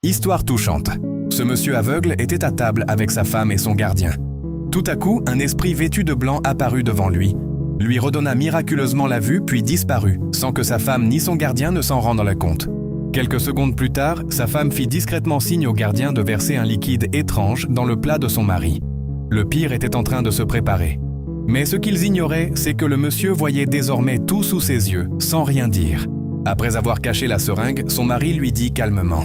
Histoire touchante. Ce monsieur aveugle était à table avec sa femme et son gardien. Tout à coup, un esprit vêtu de blanc apparut devant lui redonna miraculeusement la vue puis disparut, sans que sa femme ni son gardien ne s'en rendent compte. Quelques secondes plus tard, sa femme fit discrètement signe au gardien de verser un liquide étrange dans le plat de son mari. Le pire était en train de se préparer. Mais ce qu'ils ignoraient, c'est que le monsieur voyait désormais tout sous ses yeux, sans rien dire. Après avoir caché la seringue, son mari lui dit calmement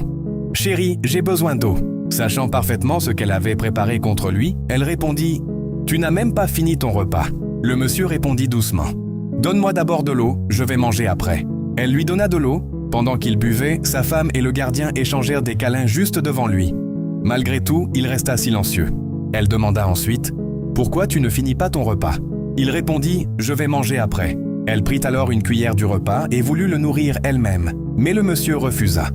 « Chérie, j'ai besoin d'eau ». Sachant parfaitement ce qu'elle avait préparé contre lui, elle répondit « Tu n'as même pas fini ton repas ». Le monsieur répondit doucement « Donne-moi d'abord de l'eau, je vais manger après ». Elle lui donna de l'eau. Pendant qu'il buvait, sa femme et le gardien échangèrent des câlins juste devant lui. Malgré tout, il resta silencieux. Elle demanda ensuite « Pourquoi tu ne finis pas ton repas ?» Il répondit « Je vais manger après ». Elle prit alors une cuillère du repas et voulut le nourrir elle-même, mais le monsieur refusa.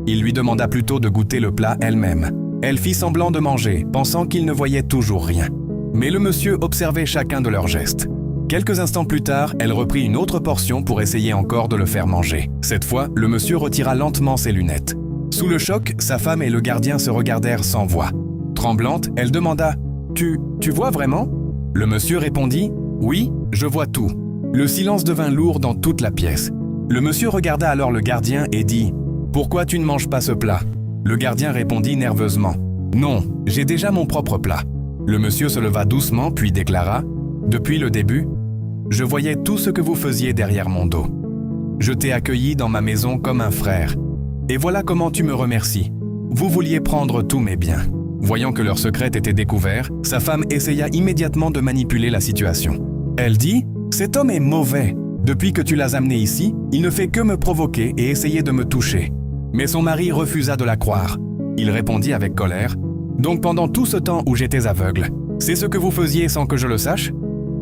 Il lui demanda plutôt de goûter le plat elle-même. Elle fit semblant de manger, pensant qu'il ne voyait toujours rien. Mais le monsieur observait chacun de leurs gestes. Quelques instants plus tard, elle reprit une autre portion pour essayer encore de le faire manger. Cette fois, le monsieur retira lentement ses lunettes. Sous le choc, sa femme et le gardien se regardèrent sans voix. Tremblante, elle demanda « Tu vois vraiment ?» Le monsieur répondit « Oui, je vois tout ». Le silence devint lourd dans toute la pièce. Le monsieur regarda alors le gardien et dit « Pourquoi tu ne manges pas ce plat ?» Le gardien répondit nerveusement « Non, j'ai déjà mon propre plat ». Le monsieur se leva doucement puis déclara « Depuis le début, je voyais tout ce que vous faisiez derrière mon dos. Je t'ai accueilli dans ma maison comme un frère. Et voilà comment tu me remercies. Vous vouliez prendre tous mes biens. » Voyant que leur secret était découvert, sa femme essaya immédiatement de manipuler la situation. Elle dit « Cet homme est mauvais. Depuis que tu l'as amené ici, il ne fait que me provoquer et essayer de me toucher. » Mais son mari refusa de la croire. Il répondit avec colère « Donc pendant tout ce temps où j'étais aveugle, c'est ce que vous faisiez sans que je le sache ?»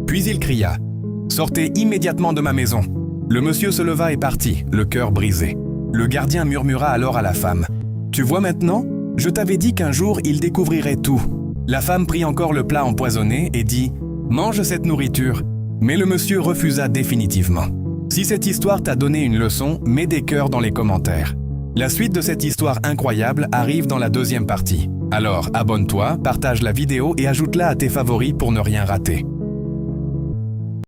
Puis il cria « Sortez immédiatement de ma maison !» Le monsieur se leva et partit, le cœur brisé. Le gardien murmura alors à la femme « Tu vois maintenant ? Je t'avais dit qu'un jour il découvrirait tout. » La femme prit encore le plat empoisonné et dit « Mange cette nourriture !» Mais le monsieur refusa définitivement. Si cette histoire t'a donné une leçon, mets des cœurs dans les commentaires. La suite de cette histoire incroyable arrive dans la deuxième partie. Alors abonne-toi, partage la vidéo et ajoute-la à tes favoris pour ne rien rater.